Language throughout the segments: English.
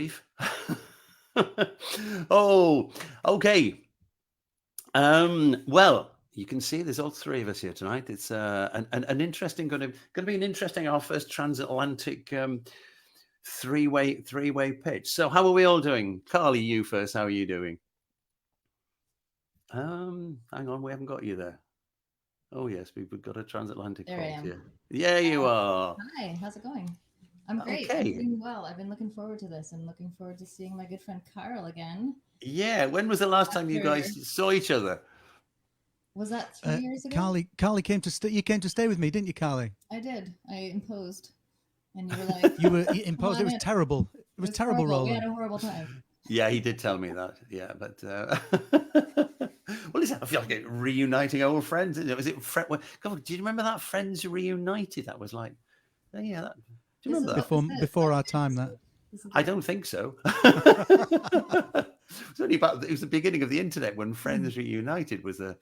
brief. Oh, okay. Well, you can see there's all three of us here tonight. It's an interesting going to be an interesting our first transatlantic three-way pitch. So how are we all doing? Carly, you first. How are you doing? Hang on, we haven't got you there. Oh yes, we've got a transatlantic There I call am. here. Yeah, you are. Hi, how's it going? I'm great. I'm Okay. doing well. I've been looking forward to this. I'm looking forward to seeing my good friend Karl again. Yeah. When was the last time you After, guys saw each other? was that 3 years ago? Carly came to stay. You came to stay with me, didn't you, Carly? I did. I imposed. And you were like, You were come imposed. It on was in. terrible. It It was was terrible, horrible. We had Roland. a horrible time. Yeah, he did tell me that. Yeah, but well, listen, I feel like reuniting old friends. Isn't it? Was it God, do you remember that Friends Reunited? That was like, oh, yeah. Do you This remember is that? what this is. Before That's our the time, that. episode. This is I it. don't think so. It's only about it was the beginning of the internet when Friends Reunited was a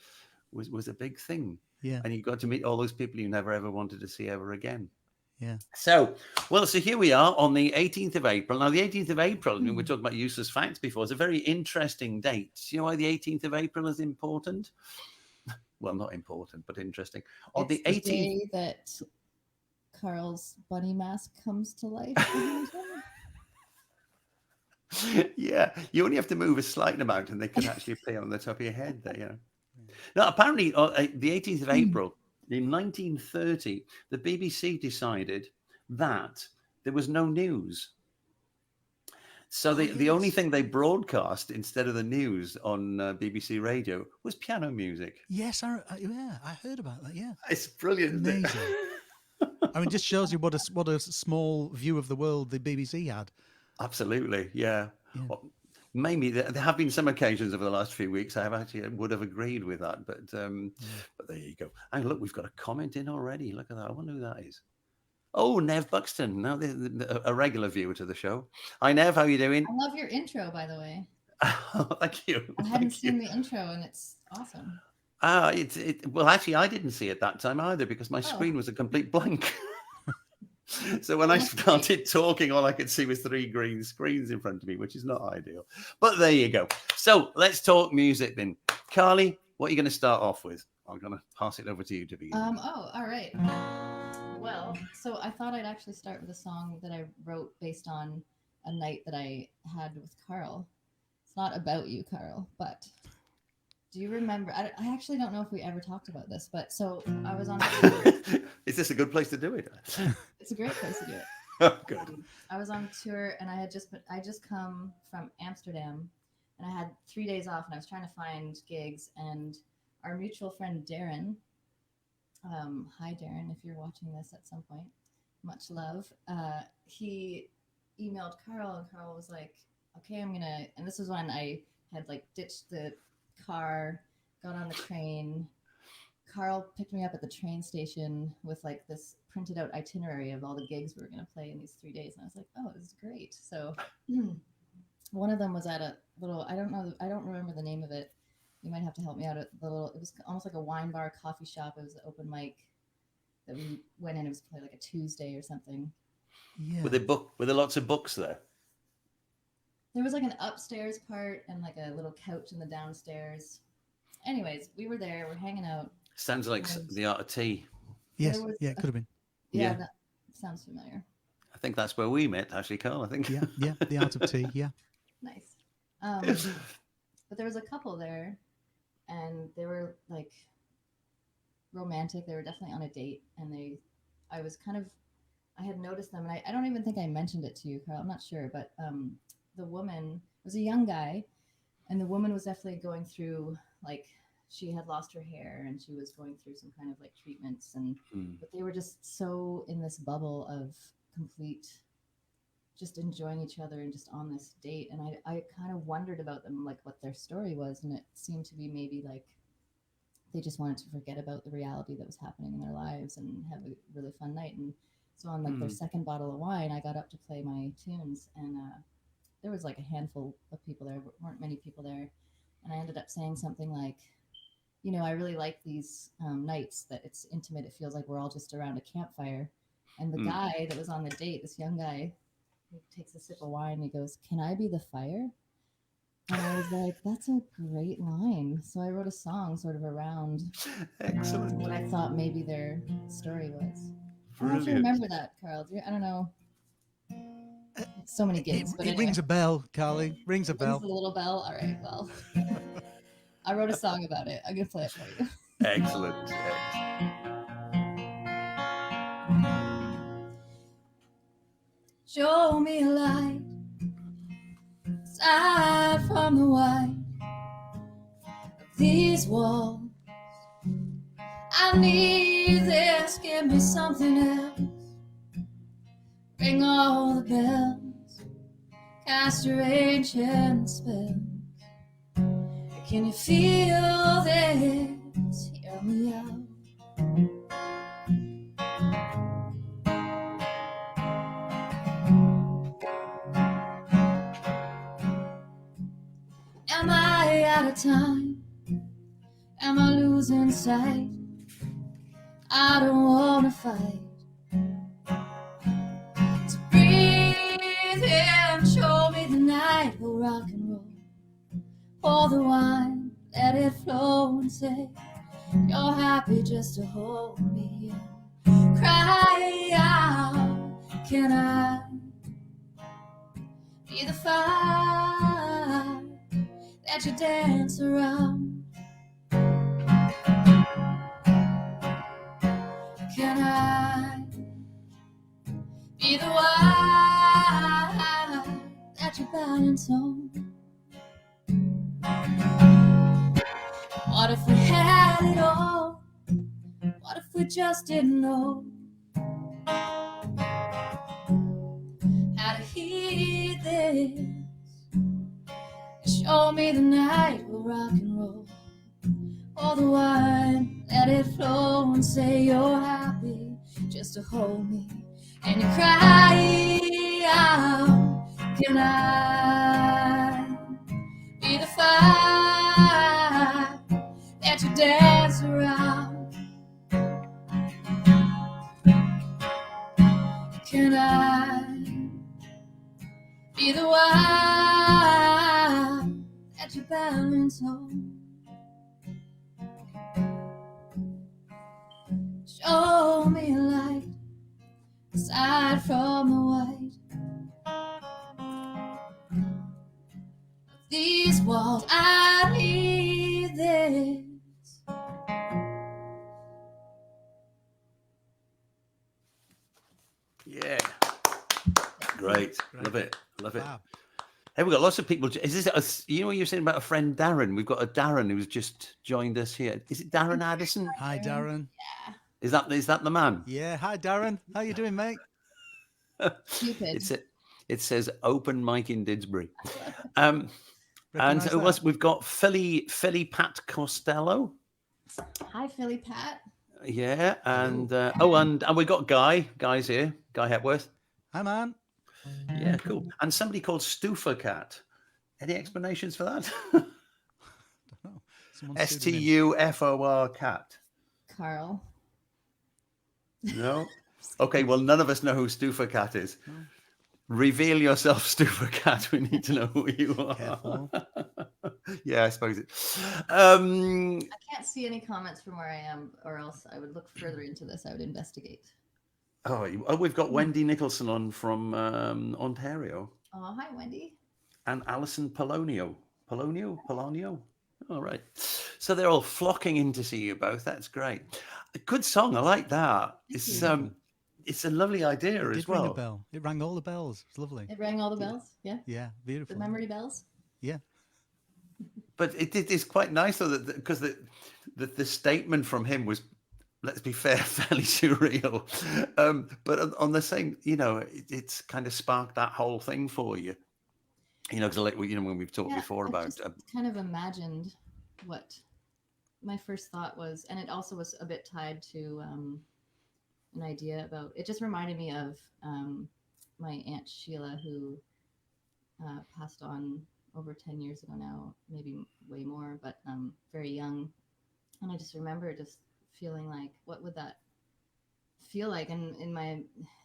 big thing, Yeah, and you got to meet all those people you never ever wanted to see ever again. yeah. So, so here we are on the 18th of April. Now, the 18th of April, I mean, we're talking about useless facts before, it's a very interesting date. Do you know why the 18th of April is important? Well, not important, but interesting. On It's the the 18th, day that Karl's bunny mask comes to life. yeah, you only have to move a slight amount and they can actually appear on the top of your head there, you know. Now, apparently, the 18th of April in 1930, the BBC decided that there was no news. So the only thing they broadcast instead of the news on BBC Radio was piano music. Yes, I heard about that. Yeah, It's brilliant, isn't amazing. it? I mean, just shows you what a small view of the world the BBC had. Absolutely, yeah. Yeah. Well, maybe there have been some occasions over the last few weeks I have actually would have agreed with that, but there you go. And look, we've got a comment in already. Look at that. I wonder who that is. Oh, Nev Buxton. Now a regular viewer to the show. Hi, Nev. How are you doing? I love your intro, by the way. Thank you. I hadn't seen the intro, and it's awesome. Well, actually, I didn't see it that time either because my screen was a complete blank. So when I started talking, all I could see was 3 green screens in front of me, which is not ideal. But there you go. So let's talk music then. Carly, what are you going to start off with? I'm going to pass it over to you to begin. Oh, all right. Well, so I thought I'd actually start with a song that I wrote based on a night that I had with Karl. It's not about you, Karl, but do you remember? I actually don't know if we ever talked about this, but so I was on a tour. Is this a good place to do it? It's a great place to do it. Oh, good. I was on tour and I just come from Amsterdam and I had 3 days off and I was trying to find gigs and our mutual friend Darren, hi Darren, if you're watching this at some point, much love. He emailed Karl and Karl was like, okay, and this was when I had like ditched the car, got on the train. Karl picked me up at the train station with like this printed out itinerary of all the gigs we were going to play in these 3 days. And I was like, oh, this is great. So one of them was at a little, I don't remember the name of it. You might have to help me out at the little, it was almost like a wine bar coffee shop. It was an open mic that we went in. It was probably like a Tuesday or something. Yeah. Were there lots of books there? There was like an upstairs part and like a little couch in the downstairs. Anyways, we were there. We're hanging out. Sounds like the Art of Tea. Yes, yeah, it could have been. Yeah, that sounds familiar. I think that's where we met, actually, Carl. I think. Yeah, the Art of Tea. Yeah. Nice. But there was a couple there, and they were like romantic. They were definitely on a date, and I had noticed them, and I don't even think I mentioned it to you, Karl. I'm not sure, but the woman was a young guy, and the woman was definitely going through like she had lost her hair and she was going through some kind of like treatments but they were just so in this bubble of complete just enjoying each other and just on this date, and I kind of wondered about them, like what their story was, and it seemed to be maybe like they just wanted to forget about the reality that was happening in their lives and have a really fun night. And so on like their second bottle of wine, I got up to play my tunes, and there was like a handful of people there, but weren't many people there, and I ended up saying something like, you know, I really like these nights that it's intimate. It feels like we're all just around a campfire. And the guy that was on the date, this young guy, he takes a sip of wine and he goes, "Can I be the fire?" And I was like, "That's a great line." So I wrote a song sort of around Excellent. what I thought maybe their story was. I have to Brilliant. remember that, Carl. I don't know. So many gigs, but It anyway. rings a bell, Carly. Rings a Rings bell. the little bell. All right, well, I wrote a song about it. I'm gonna play it for you. Excellent. Show me a light aside from the white of these walls. I need this. Give me something else. Ring all the bells. Cast your ancient spell. Can you feel this? Hear me out. Am I out of time? Am I losing sight? I don't wanna fight. So breathe in, show me the night. We'll rock and roll. Pour the wine, let it flow and say you're happy just to hold me and cry out. Can I be the fire that you dance around? Can I be the wine that you balance on? What if we had it all? What if we just didn't know how to heed this? Show me the night, we'll rock and roll. Pour the wine, let it flow and say you're happy just to hold me. And you cry out, can I be the fire that you dance around? Can I be the wine that you balance on? Show me a light aside from the white of these walls. I need this. Yeah. Great. Love it. Love it. Wow. Hey, we've got lots of people. Is this you know what you were saying about a friend Darren? We've got a Darren who's just joined us here. Is it Darren Addison? Hi, Darren. Yeah. Is that the man? Yeah. Hi, Darren. How you doing, mate? Stupid. It says open mic in Didsbury. And Recognise who that? else? We've got Philly Pat Costello. Hi, Philly Pat. Yeah, and and we got Guy's here, Guy Hepworth. Hi, man. Yeah, cool. And somebody called Stufa Cat. Any explanations for that? Don't know. Someone's pseudonym. STUFOR cat. Karl. No. Okay, well, none of us know who Stufa Cat is. No. Reveal yourself, Stufa Cat. We need to know who you are. Careful. Yeah, I suppose it. I can't see any comments from where I am, or else I would look further into this. I would investigate. We've got Wendy Nicholson on from Ontario, Oh, hi, Wendy. and Alison Polonio. All right. So they're all flocking in to see you both. That's great. A good song. I like that. It's a lovely idea It as did ring a well. bell. It rang all the bells. It's lovely. It rang all the bells. Yeah. Yeah, beautiful. The memory bells. Yeah. But it is quite nice though that because the statement from him was, let's be fair, fairly surreal. But on the same, it's kind of sparked that whole thing for you. Because when we've talked before I about just kind of imagined what my first thought was, and it also was a bit tied to an idea about. It just reminded me of my Aunt Sheila, who passed on over 10 years ago now, maybe way more, but very young. And I just remember just feeling like, what would that feel like? And in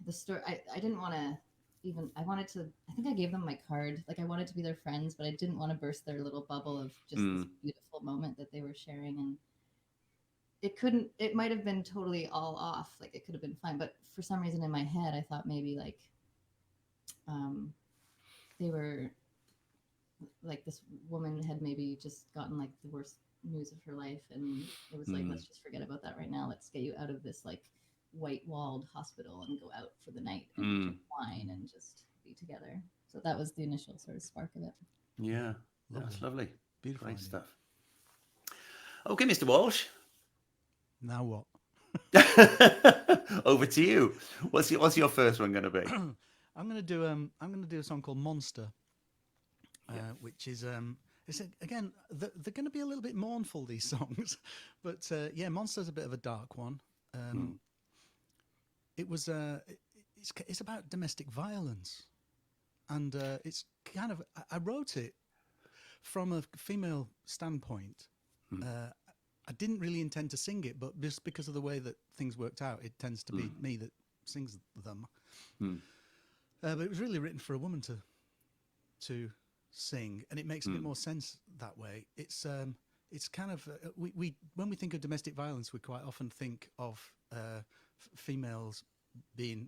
the story, I didn't want to even I wanted to. I think I gave them my card. Like I wanted to be their friends, but I didn't want to burst their little bubble of just this beautiful moment that they were sharing. And it couldn't. It might have been totally all off. Like it could have been fine, but for some reason in my head, I thought maybe like they were like this woman had maybe just gotten like the worst news of her life, and it was like, let's just forget about that right now. Let's get you out of this like white walled hospital and go out for the night and drink wine and just be together. So that was the initial sort of spark of it. Yeah, that's lovely. Beautiful Great idea. stuff. Okay, Mr. Walsh. Now what? Over to you. What's your first one going to be? I'm going to do a song called Monster, which is again they're going to be a little bit mournful, these songs, but yeah, Monster's a bit of a dark one. It's about domestic violence, and it's kind of, I wrote it from a female standpoint. I didn't really intend to sing it, but just because of the way that things worked out, it tends to be me that sings them. But it was really written for a woman to sing, and it makes a bit more sense that way. It's kind of we when we think of domestic violence, we quite often think of females being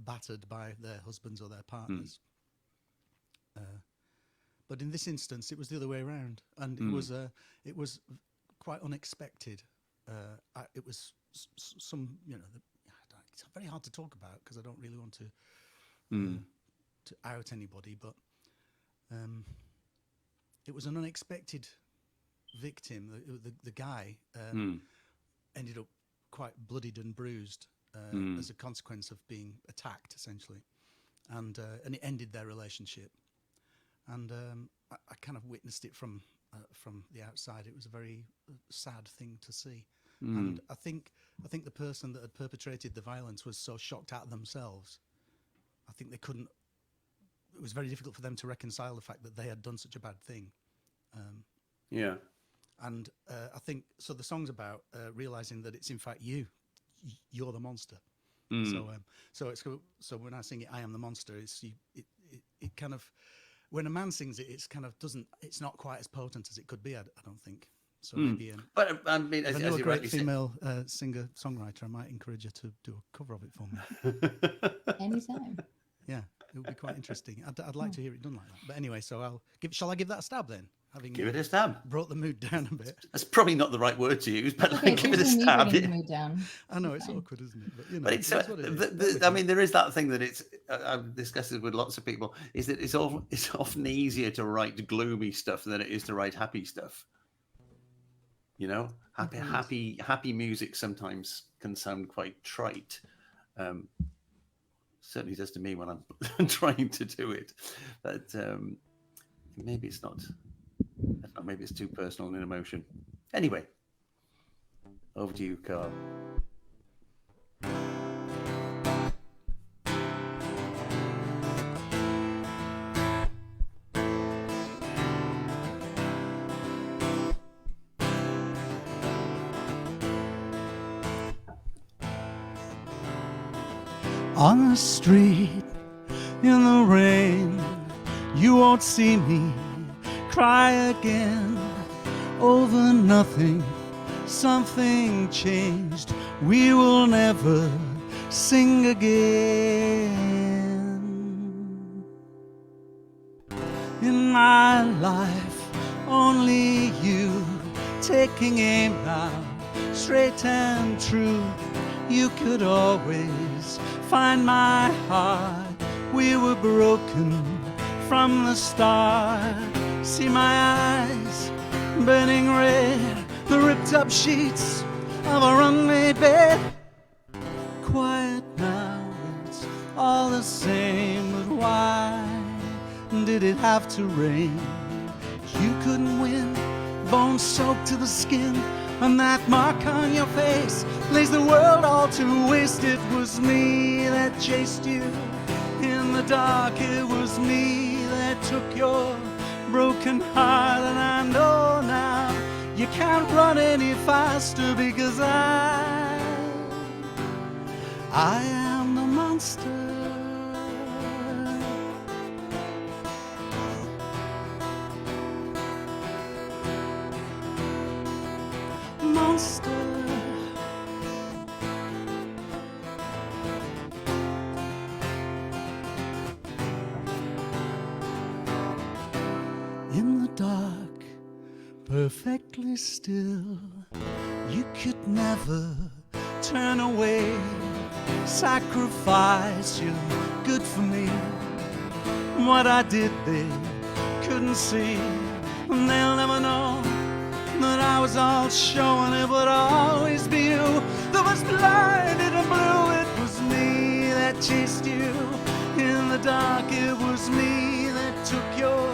battered by their husbands or their partners. But in this instance, it was the other way around, and it was quite unexpected. It was some, it's very hard to talk about because I don't really want to out anybody, but it was an unexpected victim. The guy ended up quite bloodied and bruised as a consequence of being attacked, essentially, and it ended their relationship. And I kind of witnessed it from the outside. It was a very sad thing to see, and I think the person that had perpetrated the violence was so shocked at themselves. I think they couldn't. It was very difficult for them to reconcile the fact that they had done such a bad thing. And I think so. The song's about realizing that it's in fact you're the monster. So when I sing it, I am the monster. It kind of, when a man sings it, it's not quite as potent as it could be. I don't think. So maybe. But I mean, as a great female singer songwriter, I might encourage her to do a cover of it for me. Anytime. Yeah, it would be quite interesting. I'd like to hear it done like that. But anyway, so shall I give that a stab then? Give it a stab. Brought the mood down a bit. That's probably not the right word to use, but Okay, give it a stab. The mood down. I know it's awkward, isn't it? But but it's what it is. I mean, there is that thing that it's. I've discussed it with lots of people. Is that it's often easier to write gloomy stuff than it is to write happy stuff. Happy music sometimes can sound quite trite. Certainly does to me when I'm trying to do it, but maybe it's not. I don't know, maybe it's too personal an emotion. Anyway, over to you, Karl. On the street, in the rain, you won't see me cry again over nothing. Something changed. We will never sing again. In my life, only you taking aim now, straight and true. You could always find my heart. We were broken from the start. See my eyes burning red, the ripped up sheets of our unmade bed. Quiet now, it's all the same, but why did it have to rain? You couldn't win, bones soaked to the skin, and that mark on your face lays the world all to waste. It was me that chased you in the dark. It was me that took your broken heart, and I know now you can't run any faster because I am the monster. monster. In the dark, perfectly still, you could never turn away. Sacrifice, you're good for me. What I did they couldn't see, and they'll never know that I was all showing. It would always be you that was blinded and blue. It was me that chased you in the dark. It was me that took your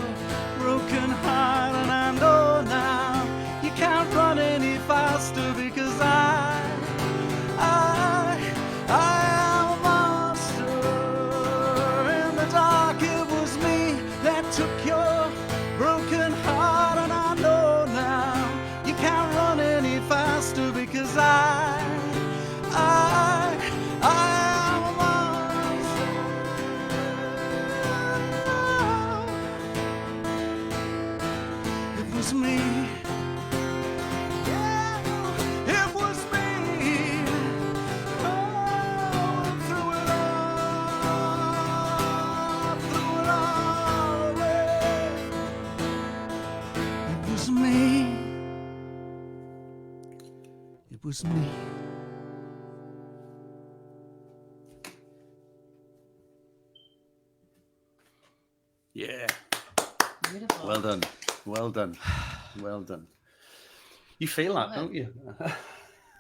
broken heart, and I know now you can't run any faster, because I am a monster. In the dark, it was me that took your broken heart, and I know now you can't run any faster, because I am a monster. It was me. Yeah, it was me. Oh, threw it all away. It was me. It was me. Yeah. Beautiful. Well done. Well done. Well done. You feel that, don't you?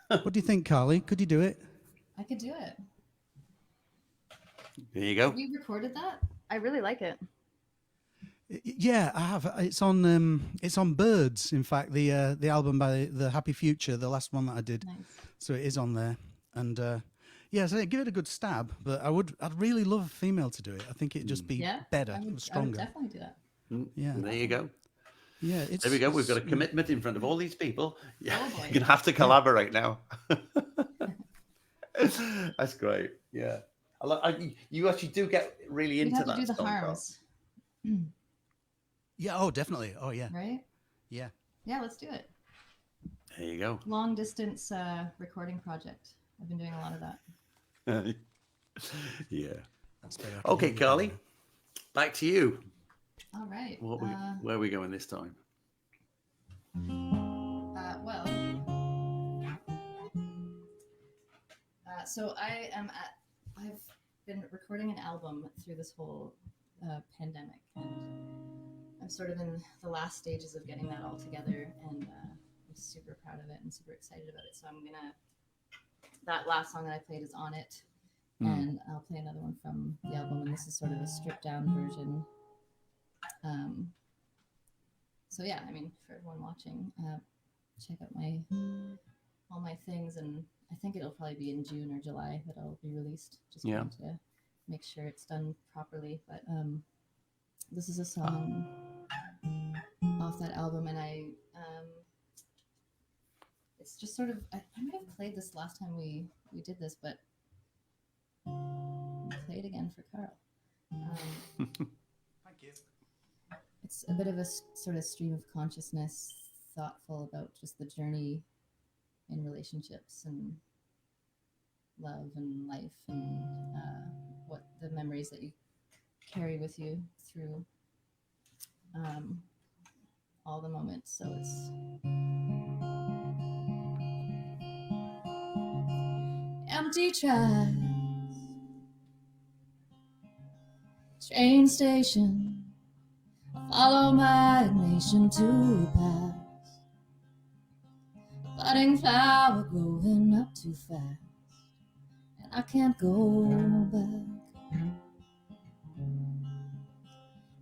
What do you think, Carly? Could you do it? I could do it. There you go. We recorded that. I really like it. Yeah, I have. It's on Birds. In fact, the album by the Happy Future, the last one that I did. Nice. So it is on there, and yeah, so give it a good stab. But I'd really love a female to do it. I think it'd just be Yeah. better, I would stronger. definitely do that. Yeah. There you go. Yeah, it's, There we go. We've got a commitment in front of all these people. Yeah, Oh, boy. you're gonna have to collaborate now. That's great. Yeah, you actually do get really We'd into have to that do the song, Karl. harms, Yeah. Oh, definitely. Oh, yeah. right? Yeah. Yeah, let's do it. There you go. Long distance recording project. I've been doing a lot of that. Yeah. That's better. Okay, Carly, back to you. All right. Where are we going this time? Well, so I've been recording an album through this whole pandemic, and I'm sort of in the last stages of getting that all together, and I'm super proud of it and super excited about it. So that last song that I played is on it, and I'll play another one from the album, and this is sort of a stripped down version. So yeah, I mean, for everyone watching, check out all my things, and I think it'll probably be in June or July that I'll be released. Just Yeah. want to make sure it's done properly. But this is a song off that album, and it's just sort of I might have played this last time we did this, but I'll play it again for Karl. Thank you. It's a bit of a sort of stream of consciousness, thoughtful about just the journey in relationships and love and life, and what the memories that you carry with you through all the moments. So it's empty tracks, train station. Follow my nation to pass. Budding flower growing up too fast, and I can't go back.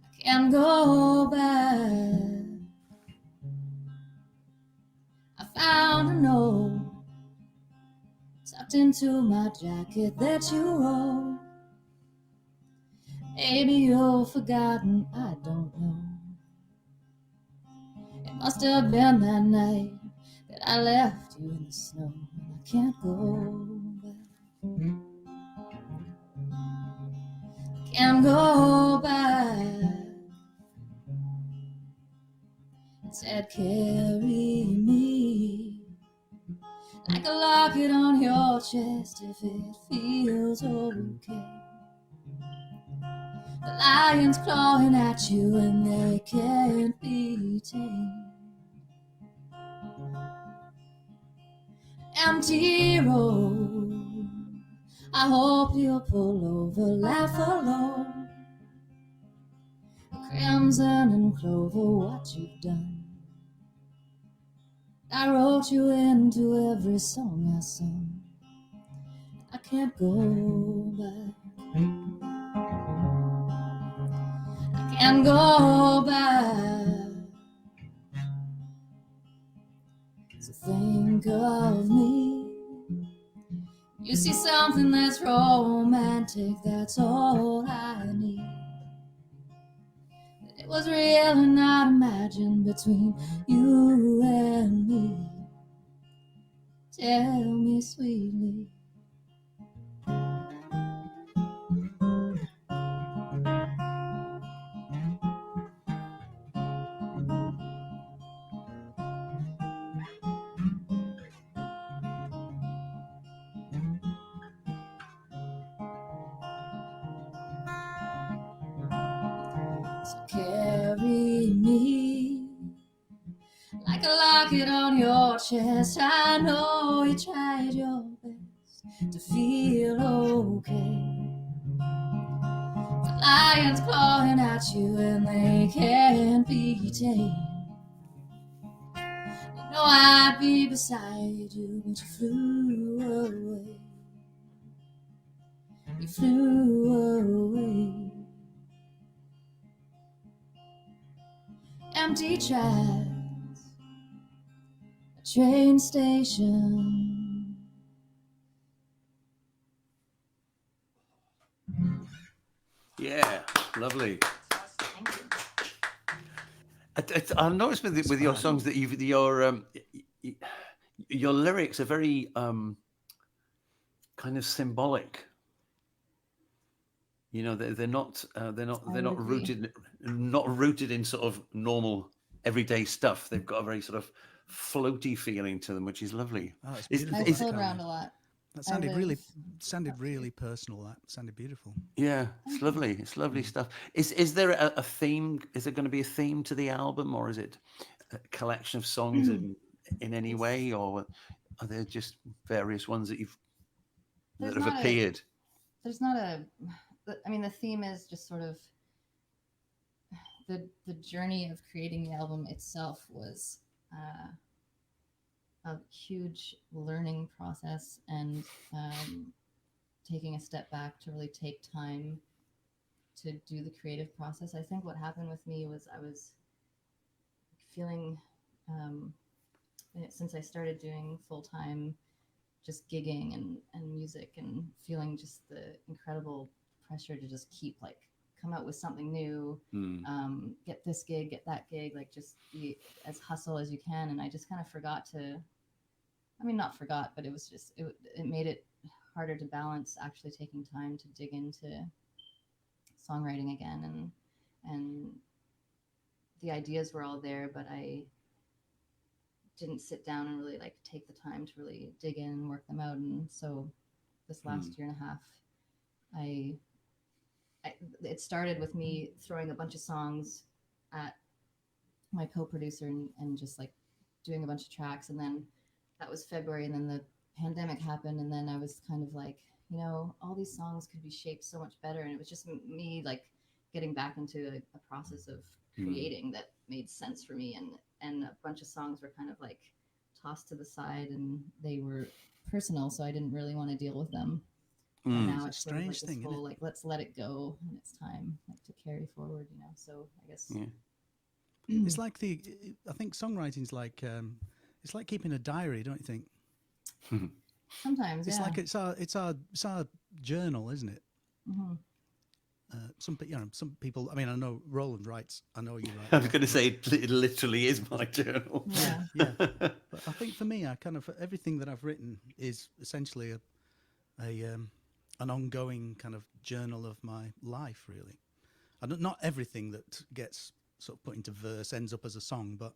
I can't go back. I found a note tucked into my jacket that you wrote. Maybe you're forgotten, I don't know. It must have been that night that I left you in the snow, and I can't go back. I can't go back. It said, carry me like a locket on your chest if it feels okay. The lions clawing at you and they can't be tamed. Empty road, I hope you'll pull over, laugh alone. Crimson and clover, what you've done. I wrote you into every song I sung. I can't go back. I can't go back. So think of me. You see something that's romantic, that's all I need. It was real and not imagined between you and me. Tell me sweetly. So carry me like a locket on your chest. I know you tried your best to feel okay. The lions clawing at you and they can't be tamed. You know I'd be beside you, but you flew away. You flew away. Empty tracks, a train station. Yeah, lovely. Thank you. I noticed with your songs that your lyrics are very kind of symbolic. You know, they're not rooted in sort of normal everyday stuff. They've got a very sort of floaty feeling to them, which is lovely. Oh, it's Is- beautiful. I is- float around a lot. That I sounded live- really personal. That sounded beautiful. Yeah, it's lovely. It's lovely stuff. Is there a theme? Is there going to be a theme to the album, or is it a collection of songs in any way, or are there just various ones that There's have not a- appeared? There's not a. I mean, the theme is just sort of the journey of creating the album itself was a huge learning process and taking a step back to really take time to do the creative process. I think what happened with me was I was feeling, since I started doing full time, just gigging and music, and feeling just the incredible pressure to just keep like come out with something new, get this gig, get that gig, like just be as hustle as you can. And I just kind of forgot to, I mean, not forgot, but it was just, it made it harder to balance actually taking time to dig into songwriting again. And the ideas were all there, but I didn't sit down and really like take the time to really dig in and work them out. And so this last year and a half, it started with me throwing a bunch of songs at my co-producer and just like doing a bunch of tracks. And then that was February, and then the pandemic happened, and then I was kind of like, you know, all these songs could be shaped so much better. And it was just me like getting back into a process of creating that made sense for me. And a bunch of songs were kind of like tossed to the side, and they were personal, so I didn't really want to deal with them. And now it's sort of like this whole, like, let's let it go, and it's time like to carry forward, you know. So I guess it's like I think songwriting's like it's like keeping a diary, don't you think? Sometimes it's like it's our journal, isn't it? Mm-hmm. Some people. I mean, I know Rowland writes. I know you write. I was going to say it literally is my journal. Yeah. But I think for me, I kind of everything that I've written is essentially an ongoing kind of journal of my life, really. Not everything that gets sort of put into verse ends up as a song, but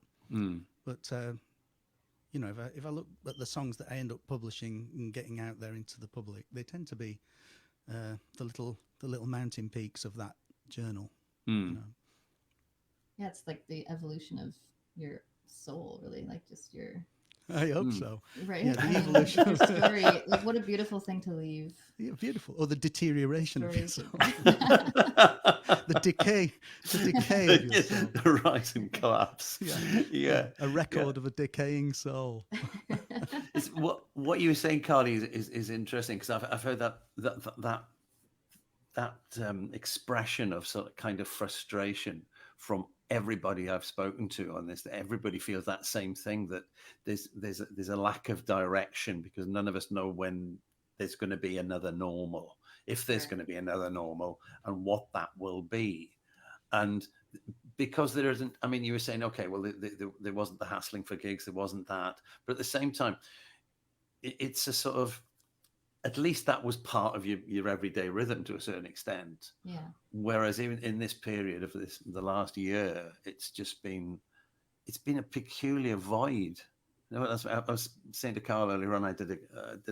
if I look at the songs that I end up publishing and getting out there into the public, they tend to be the little mountain peaks of that journal. Hmm. Yeah, it's like the evolution of your soul, really, like just your I hope so. right. Yeah, the I mean, evolution your of story. Like, what a beautiful thing to leave. Yeah, beautiful. Or the deterioration of your Stories. soul. the decay of your soul. The rise and collapse. Yeah. A record of a decaying soul. It's what you were saying, Carly, is interesting, because I've heard that expression of sort of kind of frustration from everybody I've spoken to on this. That everybody feels that same thing, that there's a lack of direction, because none of us know when there's going to be another normal, if there's going to be another normal, and what that will be. And because there isn't, I mean, you were saying, okay, well, there wasn't the hassling for gigs, there wasn't that, but at the same time, it's a sort of, at least that was part of your everyday rhythm to a certain extent. Yeah. Whereas even in this period of the last year, it's been a peculiar void. You know, that's what I was saying to Karl earlier on. I did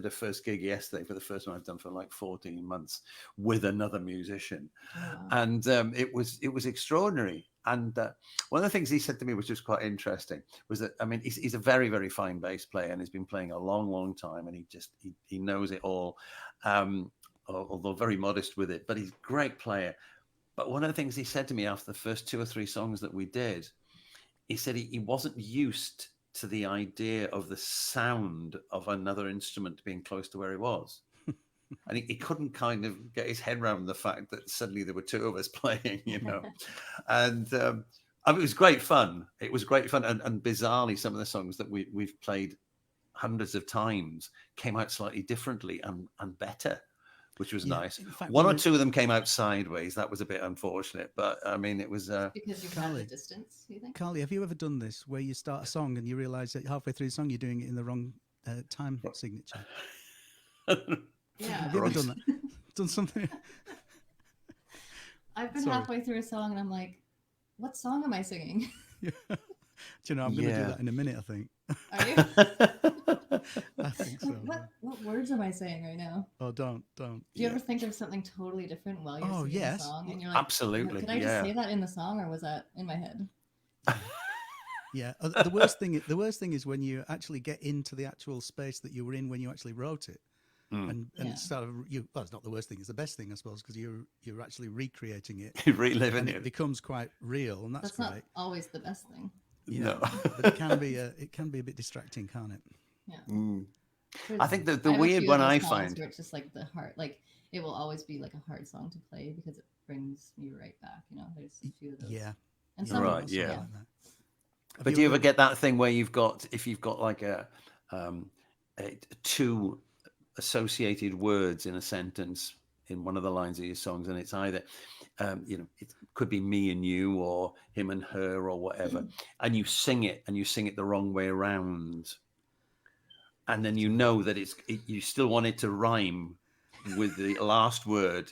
a first gig yesterday, for the first one I've done for like 14 months, with another musician, and it was extraordinary. And one of the things he said to me, which was quite interesting, was that, I mean, he's a very, very fine bass player, and he's been playing a long, long time, and he knows it all, although very modest with it. But he's a great player. But one of the things he said to me after the first 2 or 3 songs that we did, he said he wasn't used to the idea of the sound of another instrument being close to where he was. And he couldn't kind of get his head around the fact that suddenly there were 2 of us playing, you know. And I mean, it was great fun. It was great fun. And bizarrely, some of the songs that we've played hundreds of times came out slightly differently and better, which was nice. Fact, one or two of them came out sideways. That was a bit unfortunate, but I mean, it was because you've got the distance, do you think? Carly, have you ever done this, where you start a song and you realize that halfway through the song you're doing it in the wrong time signature? Yeah. Have you ever done that? Done something? I've been halfway through a song and I'm like, what song am I singing? Do you know, I'm going to do that in a minute, I think. Are you? I think so. What words am I saying right now? Oh, don't. Do you ever think of something totally different while you're singing a song? And you're like, absolutely. Did I just say that in the song, or was that in my head? Yeah. The worst thing is when you actually get into the actual space that you were in when you actually wrote it. And sort of well, it's not the worst thing; it's the best thing, I suppose, because you're actually recreating it, reliving it. It becomes quite real, and that's great. Not always the best thing. Yeah, no, but it can be a bit distracting, can't it? Yeah. I think the weird one I find, where it's just like the heart, like it will always be like a hard song to play because it brings me right back. You know, there's a few of those. Yeah, and some right, yeah. Like that. But do you ever get that thing where if you've got like a 2 associated words in a sentence in one of the lines of your songs, and it's either it could be me and you, or him and her, or whatever, and you sing it the wrong way around, and then you know that you still want it to rhyme with the last word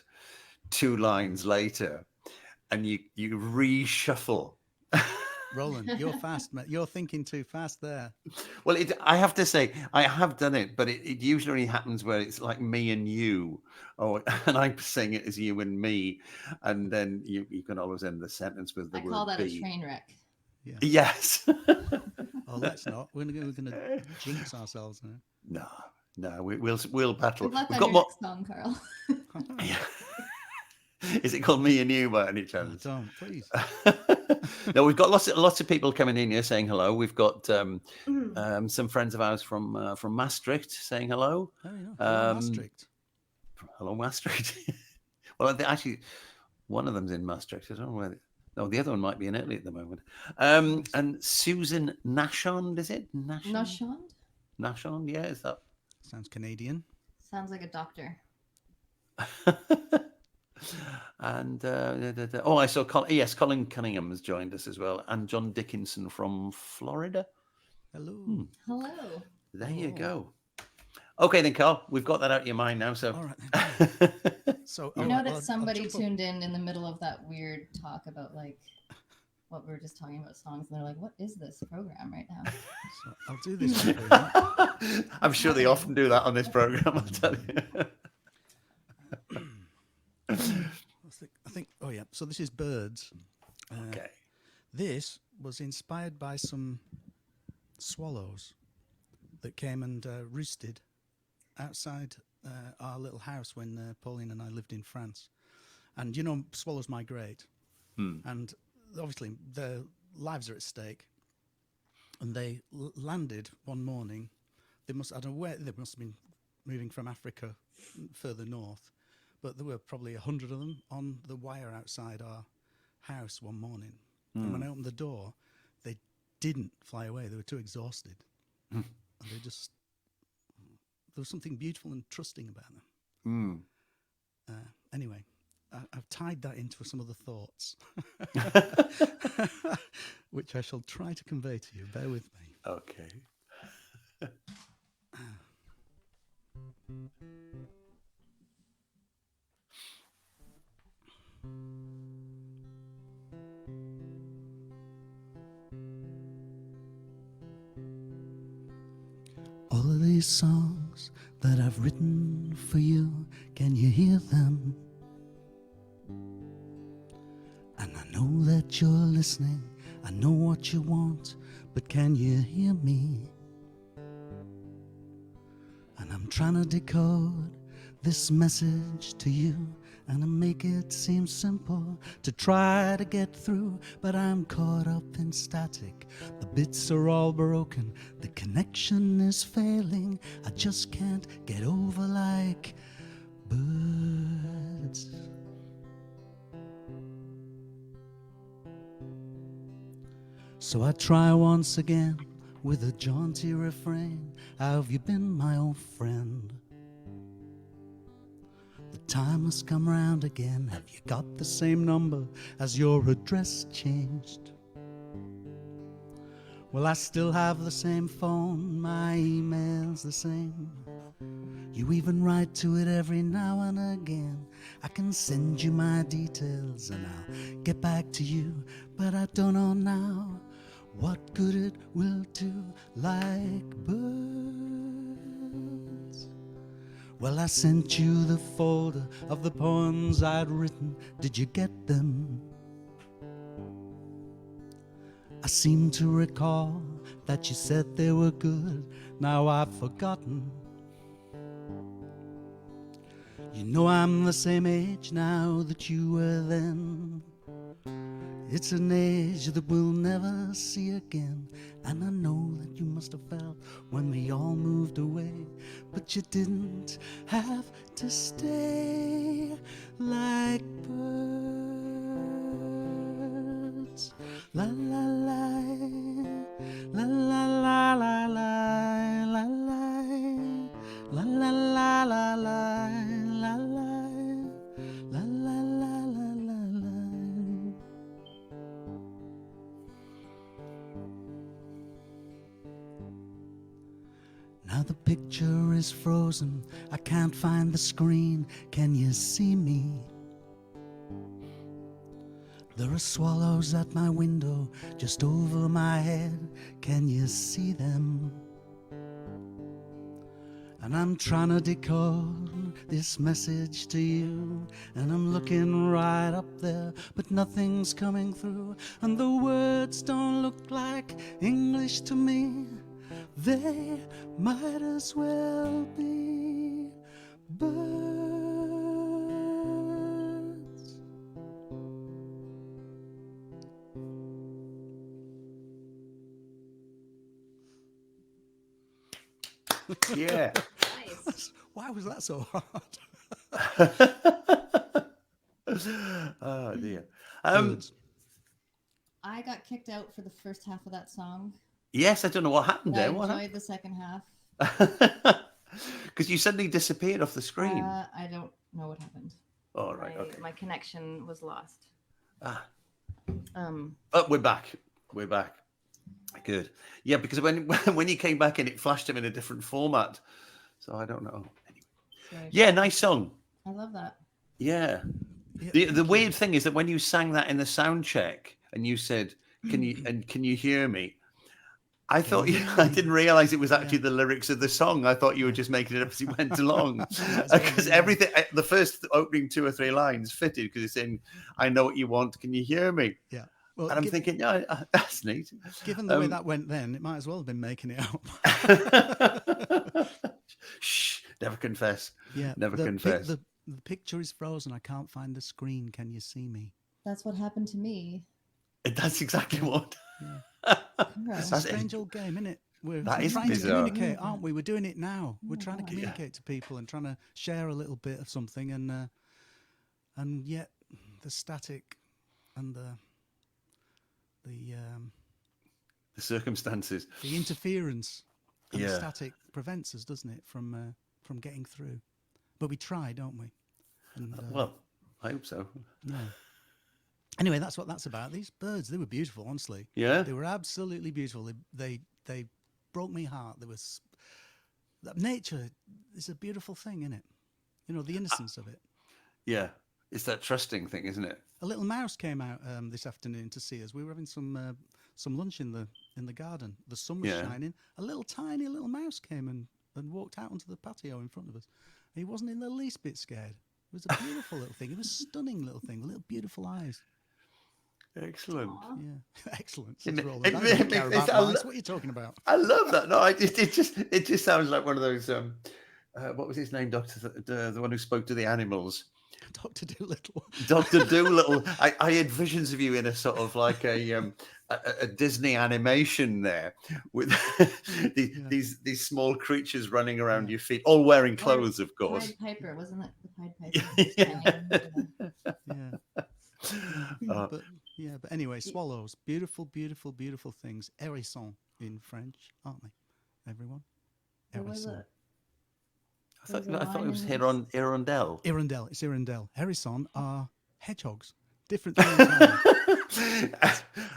2 lines later, and you reshuffle. Rowland, you're fast, mate. You're thinking too fast there. Well, I have to say, I have done it, but it usually only happens where it's like me and you, and I sing it as you and me, and then you can always end the sentence with the word call that be. a train wreck. Yeah. Yes. Oh, let's not. We're going to jinx ourselves now. No, we'll battle. Good luck We've on got your more. next song, Karl. Yeah. Is it called Me and You by any chance? Oh, don't, please. No, we've got lots of people coming in here saying hello. We've got some friends of ours from Maastricht saying hello. Oh, yeah. Hello, Maastricht. Hello, Maastricht. Well, actually, one of them's in Maastricht. I don't know where. No, the other one might be in Italy at the moment. And Susan Nashond, is it? Nashond? Nashond, yeah, is that? Sounds Canadian. Sounds like a doctor. And I saw Colin Cunningham has joined us as well, and John Dickinson from Florida. Hello. Hello. There you go. Okay then, Karl, we've got that out of your mind now. So all right. So that somebody tuned in the middle of that weird talk about like what we were just talking about songs, and they're like, "What is this program right now?" So I'll do this one for you. I'm sure they often do that on this program. I'll tell you. I think. Oh yeah. So this is Birds. Okay. This was inspired by some swallows that came and roosted outside our little house when Pauline and I lived in France. And you know, swallows migrate, and obviously their lives are at stake. And they landed one morning. I don't know where they must have been moving from Africa further north, but there were probably 100 of them on the wire outside our house one morning. And when I opened the door, they didn't fly away. They were too exhausted, and there was something beautiful and trusting about them. Anyway, I've tied that into some of the thoughts, which I shall try to convey to you. Bear with me. Okay. All of these songs that I've written for you, can you hear them? And I know that you're listening, I know what you want, but can you hear me? And I'm trying to decode this message to you, and I make it seem simple to try to get through, but I'm caught up in static. The bits are all broken, the connection is failing. I just can't get over like birds. So I try once again with a jaunty refrain. How have you been, my old friend? The time has come round again. Have you got the same number? Has your address changed? Well, I still have the same phone, my email's the same. You even write to it every now and again. I can send you my details and I'll get back to you, but I don't know now what good it will do like birds. Well, I sent you the folder of the poems I'd written. Did you get them? I seem to recall that you said they were good. Now I've forgotten. You know I'm the same age now that you were then. It's an age that we'll never see again. And I know that you must have felt when we all moved away, but you didn't have to stay like birds. La la la, la la la la la, la la, la la la la la, la la, la la la la la. Now the picture is frozen, I can't find the screen. Can you see me? There are swallows at my window, just over my head. Can you see them? And I'm trying to decode this message to you, and I'm looking right up there, but nothing's coming through. And the words don't look like English to me. They might as well be birds. Yeah. Nice. Why was that so hard? Oh dear. Birds. I got kicked out for the first half of that song. Yes, I don't know what happened I there. What enjoyed the second half. happened? Because you suddenly disappeared off the screen. I don't know what happened. Oh, right. Okay. My connection was lost. Ah. Um, But we're back. We're back. Good. Yeah, because when you came back in, it flashed him in a different format. So I don't know. Anyway. sorry. Yeah, nice song. I love that. Yeah. Yeah, The thank you. weird thing is that when you sang that in the sound check, and you said, "Can you hear me?" I Can you thought hear I me? didn't realize it was actually Yeah. the lyrics of the song. I thought you were just making it up as you went along, Might as well because be, yeah. everything, the first opening 2 or 3 lines fitted because it's saying, "I know what you want. Can you hear me?" Yeah. Well, And I'm thinking, yeah, that's neat. given the way that went, then it might as well have been making it up. Shh, never confess. Yeah. Never the confess. the picture is frozen. I can't find the screen. Can you see me? That's what happened to me. That's exactly what. Yeah. Carl. It's a strange old game, isn't it? We're That is trying to bizarre. communicate, aren't we? We're doing it now. We're trying to God. communicate to people and trying to share a little bit of something, and yet the static and the circumstances. the interference and the Yeah. static prevents us, doesn't it, from getting through? But we try, don't we? And, Well, I hope so. yeah. Anyway, that's what that's about. These birds, they were beautiful, honestly. Yeah. They were absolutely beautiful. They broke my heart. There was nature is a beautiful thing, isn't it? You know, the innocence of it. Yeah. It's that trusting thing, isn't it? A little mouse came out this afternoon to see us. We were having some lunch in the garden. The sun was Yeah. shining. A little tiny little mouse came and walked out onto the patio in front of us. He wasn't in the least bit scared. It was a beautiful little thing. It was a stunning little thing with little beautiful eyes. Excellent. Yeah, excellent. It Says ma- Rowland. it I ma- don't it care makes- about I mice. lo- What are you talking about? I love that. No, it just sounds like one of those. What was his name, Doctor? The one who spoke to the animals. Dr. Dolittle. Dr. Doolittle. I had visions of you in a sort of like a Disney animation there with these small creatures running around your feet, all wearing clothes, of course. Pied Piper, wasn't it? The Pied Piper. Yeah. But anyway, swallows. Beautiful, beautiful, beautiful things. Hérisson in French, aren't they? Everyone? What was Hérisson. it? I There's a thought it line was in this. Hirondelle. Hirondelle. It's Hirondelle. Hérisson are hedgehogs. Different thing entirely.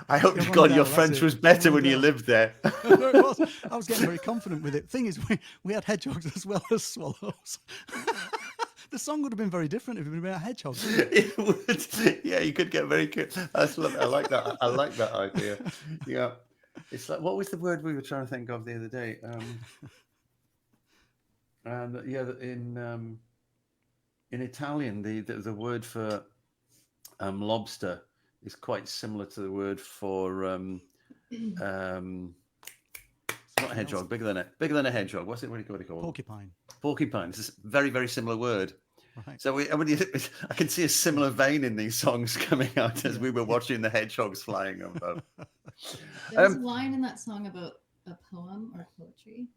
I hope to Hirondelle, God your that's French it. was better when you Hirondelle. lived there. No, it was. I was getting very confident with it. Thing is, we had hedgehogs as well as swallows. The song would have been very different if it had been about hedgehogs. It would, yeah, you could get very good. I like that. I like that idea. Yeah, it's like, what was the word we were trying to think of the other day? And yeah, in Italian, the word for lobster is quite similar to the word for it's not a hedgehog, bigger than a hedgehog. What do you call it? Porcupine. Porcupine. It's a very, very similar word. Right. So I can see a similar vein in these songs coming out as we were watching the hedgehogs flying above. There's a line in that song about a poem or poetry.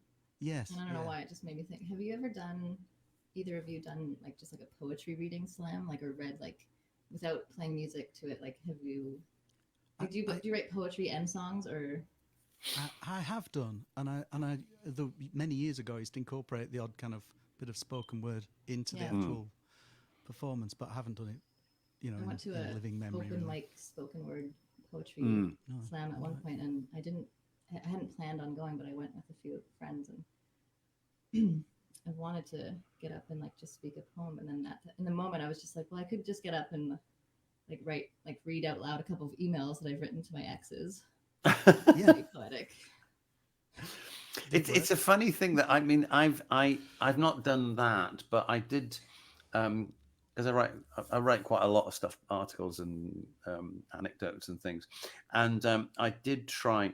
Yes. And I don't know why, it just made me think. Have you ever either of you done like just like a poetry reading slam, like, or read like without playing music to it? Like, do you write poetry and songs, or? I have done, and I many years ago I used to incorporate the odd kind of bit of spoken word into the actual performance, but I haven't done it, you know, I went to in a living memory. open mic spoken word poetry slam at one point, and I hadn't planned on going, but I went with a few friends, and I wanted to get up and like just speak a poem, and then in the moment I was just like, well, I could just get up and like read out loud a couple of emails that I've written to my exes. Yeah. Pretty poetic. It's a funny thing that, I mean, I've not done that, but I did, because I write quite a lot of stuff, articles and anecdotes and things, and I did try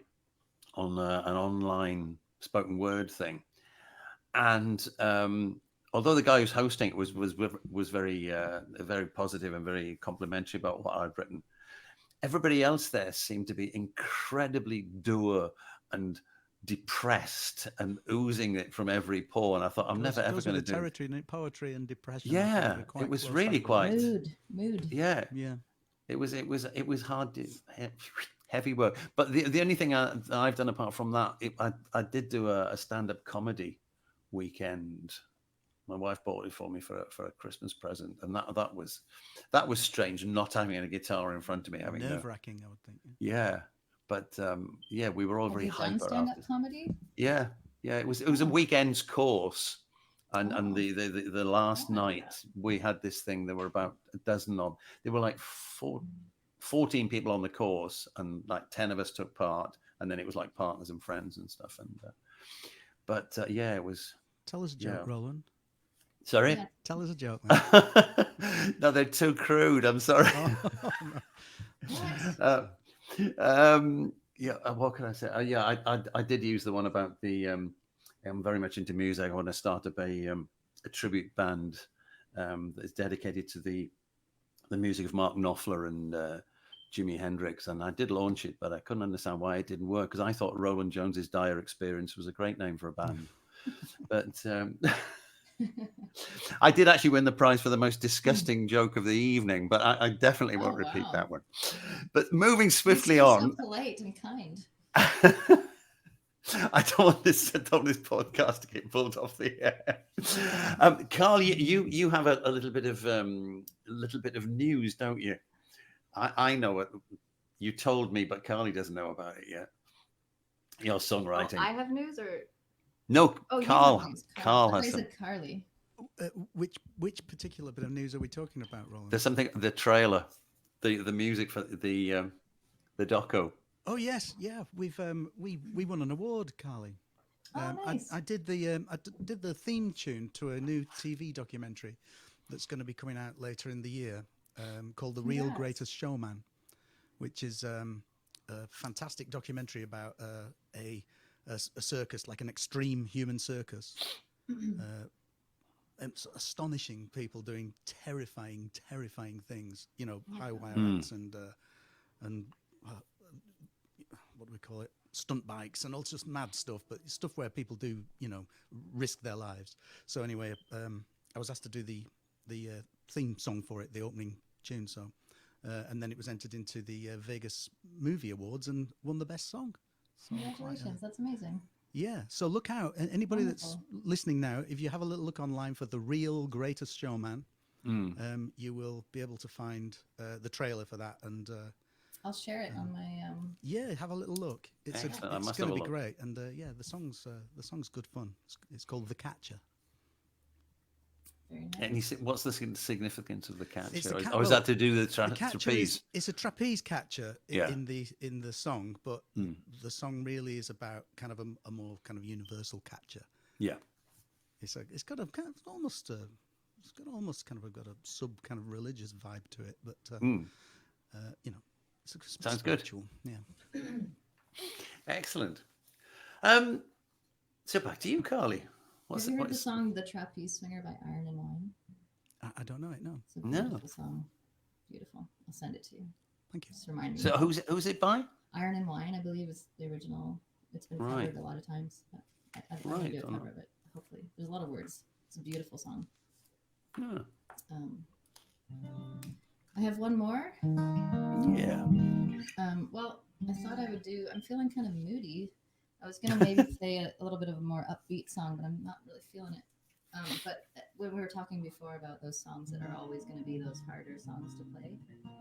on an online spoken word thing, and although the guy who's hosting it was very very positive and very complimentary about what I'd written, everybody else there seemed to be incredibly dour and depressed and oozing it from every pore, and I thought, I'm never ever going to do territory and poetry and depression. Yeah, it was really quite mood. Yeah, it was hard, heavy work. But the only thing I've done apart from that, I did do a stand-up comedy weekend. My wife bought it for me for a Christmas present, and that was strange, not having a guitar in front of me, having nerve-wracking, I would think. Yeah. But we were all very hyper. Have you done stand-up comedy? Yeah. It was a weekend's course, and the last night we had this thing. There were about a dozen of. They were like 14 people on the course, and like 10 of us took part, and then it was like partners and friends and stuff. And yeah, it was. Tell us a joke, Yeah. Roland. Sorry. Yeah. Tell us a joke, man. No, they're too crude. I'm sorry. What can I say? Yeah, I did use the one about the. I'm very much into music. I want to start up a tribute band that is dedicated to the music of Mark Knopfler and Jimi Hendrix, and I did launch it, but I couldn't understand why it didn't work, because I thought Roland Jones's Dire Experience was a great name for a band. But I did actually win the prize for the most disgusting joke of the evening, but I definitely won't repeat that one. But moving swiftly on. So polite and kind. I don't want this podcast to get pulled off the air. Karl, you have a little bit of news, don't you? I know it. You told me, but Carly doesn't know about it yet. Your songwriting. I have news, or no? Oh, Carl. Carl I has some. said Carly. Which particular bit of news are we talking about, Roland? There's something. The trailer, the music for the doco. Oh yes, yeah. We won an award, Carly. Nice. I did the theme tune to a new TV documentary that's going to be coming out later in the year, called The Real Greatest Showman, which is a fantastic documentary about a circus, like an extreme human circus. Astonishing people doing terrifying things. High wire acts and what do we call it? Stunt bikes and all just mad stuff, but stuff where people do, risk their lives. So anyway, I was asked to do the theme song for it, the opening tune. So, and then it was entered into the Vegas Movie Awards and won the best song. So Congratulations! That's amazing. Yeah. So look out, anybody that's listening now, if you have a little look online for The Real Greatest Showman, you will be able to find the trailer for that, and I'll share it on my. Yeah, have a little look. It's going to be great, and the song's good fun. It's called The Catcher. Very nice. And what's the significance of the catcher? Or is that to do with the trapeze? It's a trapeze catcher in the song, but Mm. the song really is about kind of a more kind of universal catcher. Yeah, It's got a kind of almost kind of got a sub kind of religious vibe to it, but it's sounds spiritual. good. Yeah. Excellent. So back to you, Carly. Have you heard the song "The Trapeze Swinger" by Iron and Wine? I don't know it. No. It's a beautiful song. Beautiful. I'll send it to you. Thank you. Just remind me. So who's it by? Iron and Wine, I believe, is the original. It's been covered a lot of times. But I don't want to do a cover of it. Hopefully, there's a lot of words. It's a beautiful song. Yeah. I have one more. Yeah. Well, I thought I would do. I'm feeling kind of moody. I was gonna maybe play a little bit of a more upbeat song, but I'm not really feeling it. But when we were talking before about those songs that are always going to be those harder songs to play,